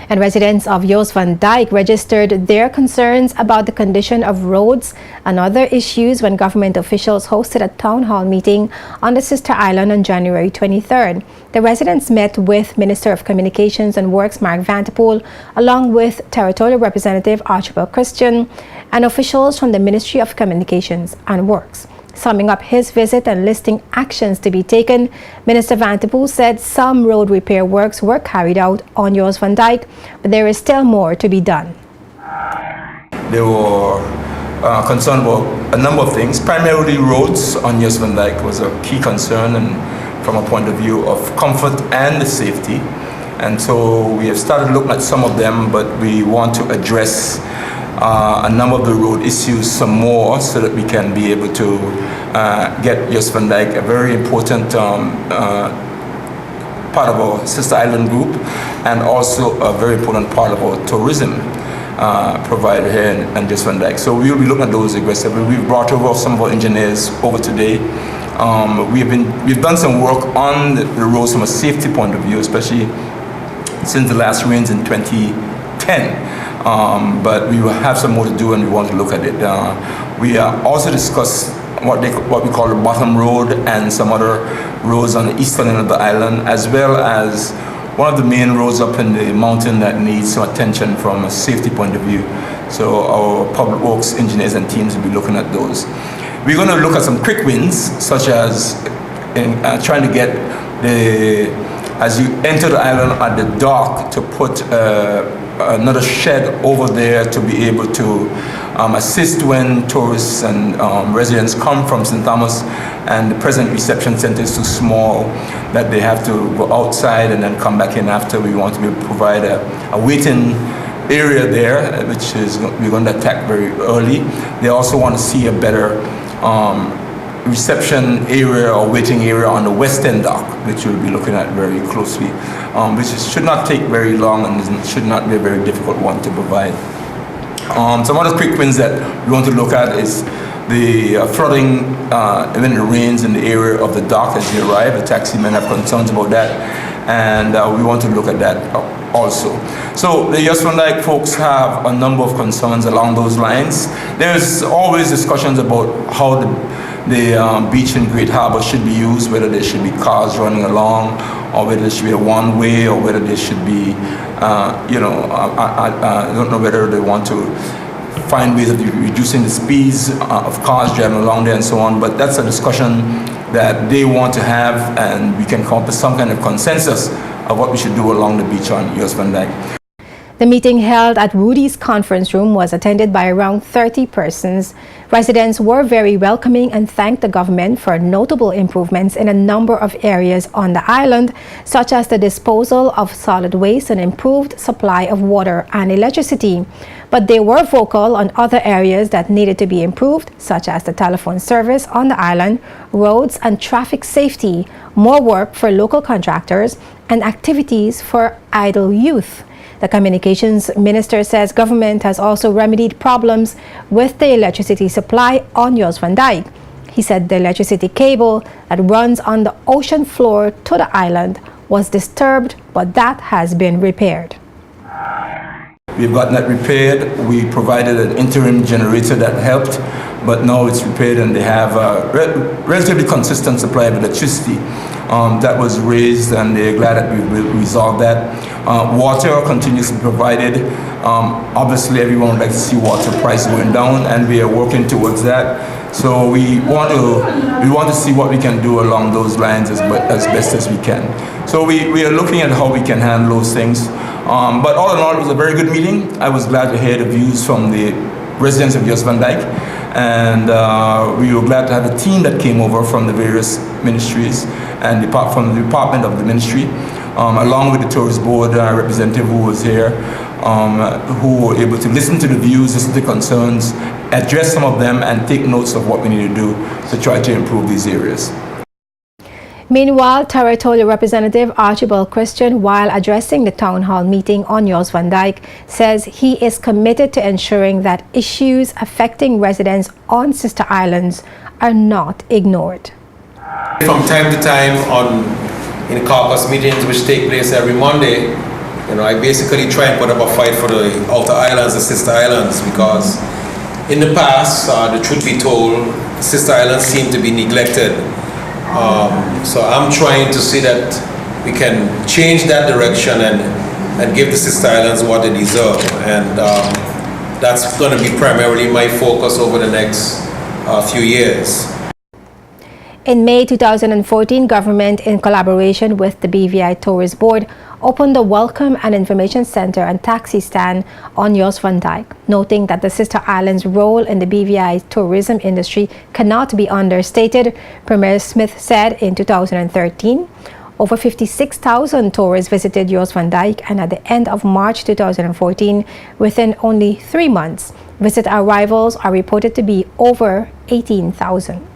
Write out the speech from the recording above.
And residents of Jost van Dyke registered their concerns about the condition of roads and other issues when government officials hosted a town hall meeting on the sister island on January 23rd. The residents met with Minister of Communications and Works Mark Vanterpool, along with Territorial Representative Archibald Christian and officials from the Ministry of Communications and Works. Summing up his visit and listing actions to be taken, Minister Vanterpool said some road repair works were carried out on Jost van Dyke, but there is still more to be done. They were concerned about a number of things. Primarily roads on Jost van Dyke was a key concern, and from a point of view of comfort and safety. And so we have started looking at some of them, but we want to address a number of the road issues some more so that we can be able to get Jost van Dyke, a very important part of our sister island group, and also a very important part of our tourism provider here in Jost van Dyke. So we will be looking at those aggressively. We've brought over some of our engineers over today. We've done some work on the roads from a safety point of view, especially since the last rains in 2010. But we will have some more to do, and we want to look at it. We also discussed what we call the bottom road and some other roads on the eastern end of the island, as well as one of the main roads up in the mountain that needs some attention from a safety point of view. So our public works engineers and teams will be looking at those. We're going to look at some quick wins, such as trying to get as you enter the island at the dock, to put another shed over there to be able to assist when tourists and residents come from St. Thomas and the present reception center is too small that they have to go outside and then come back in after. We want to be able to provide a waiting area there, which is we're going to attack very early. They also want to see a better reception area or waiting area on the west end dock, which we'll be looking at very closely, which should not take very long and should not be a very difficult one to provide. Some other quick wins that we want to look at is the flooding when it rains in the area of the dock as you arrive. The taxi men have concerns about that, and we want to look at that also. So the Jost van Dyke folks have a number of concerns along those lines. There's always discussions about how the beach in Great Harbor should be used, whether there should be cars running along, or whether there should be a one-way, or whether there should be, I don't know whether they want to find ways of reducing the speeds of cars driving along there and so on, but that's a discussion that they want to have, and we can come up with some kind of consensus of what we should do along the beach on Jost van Dyke. The meeting held at Rudy's conference room was attended by around 30 persons. Residents were very welcoming and thanked the government for notable improvements in a number of areas on the island, such as the disposal of solid waste and improved supply of water and electricity. But they were vocal on other areas that needed to be improved, such as the telephone service on the island, roads and traffic safety, more work for local contractors, and activities for idle youth. The communications minister says government has also remedied problems with the electricity supply on Jost van Dyke. He said the electricity cable that runs on the ocean floor to the island was disturbed, but that has been repaired. We've gotten that repaired. We provided an interim generator that helped, but now it's repaired and they have a relatively consistent supply of electricity. That was raised, and they're glad that we resolved that. Water continues to be provided. Obviously, everyone would like to see water price going down, and we are working towards that. So we want to see what we can do along those lines as best as we can. So we are looking at how we can handle those things. But all in all, it was a very good meeting. I was glad to hear the views from the residents of Jost van Dyke, and we were glad to have a team that came over from the various ministries and from the department of the ministry, along with the tourist board representative who was here, who were able to listen to the views, listen to the concerns, address some of them, and take notes of what we need to do to try to improve these areas. Meanwhile, Territorial Representative Archibald Christian, while addressing the town hall meeting on Jost van Dyke, says he is committed to ensuring that issues affecting residents on sister islands are not ignored. From time to time in caucus meetings which take place every Monday, I basically try and put up a fight for the outer islands, the sister islands, because in the past, the truth be told, sister islands seem to be neglected. So I'm trying to see that we can change that direction and give the sister islands what they deserve. And that's going to be primarily my focus over the next few years. In May 2014, government, in collaboration with the BVI Tourist Board, opened the Welcome and Information Center and taxi stand on Jost van Dyke, noting that the sister islands' role in the BVI tourism industry cannot be understated. Premier Smith said in 2013, over 56,000 tourists visited Jost van Dyke, and at the end of March 2014, within only 3 months, visit arrivals are reported to be over 18,000.